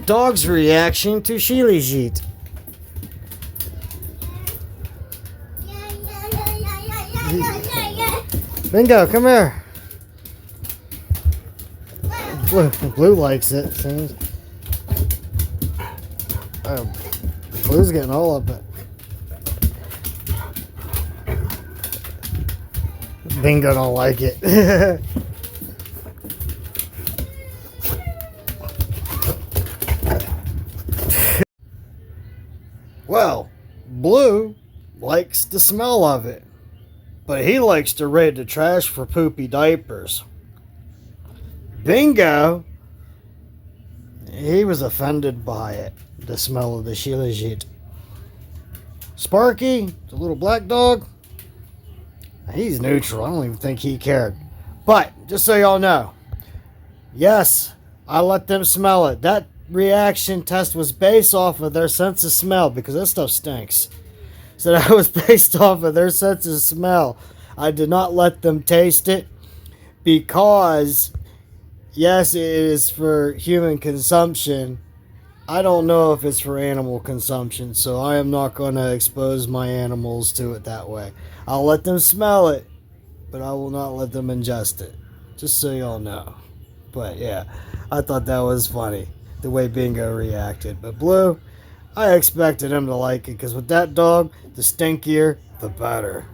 dog's reaction to Shilajit. Bingo, come here. Blue likes it. Seems. Oh, Blue's getting all of it. Bingo don't like it. Well, Blue likes the smell of it, but he likes to raid the trash for poopy diapers. Bingo, he was offended by it, the smell of the Shilajit. Sparky, the little black dog, he's neutral. I don't even think he cared. But, just so y'all know, yes, I let them smell it. That reaction test was based off of their sense of smell, because that stuff stinks. So that was based off of their sense of smell. I did not let them taste it because, yes, it is for human consumption. I don't know if it's for animal consumption, so I am not going to expose my animals to it that way. I'll let them smell it, but I will not let them ingest it. Just so y'all know. But yeah, I thought that was funny, the way Bingo reacted. But Blue, I expected him to like it, because with that dog, the stinkier, the better.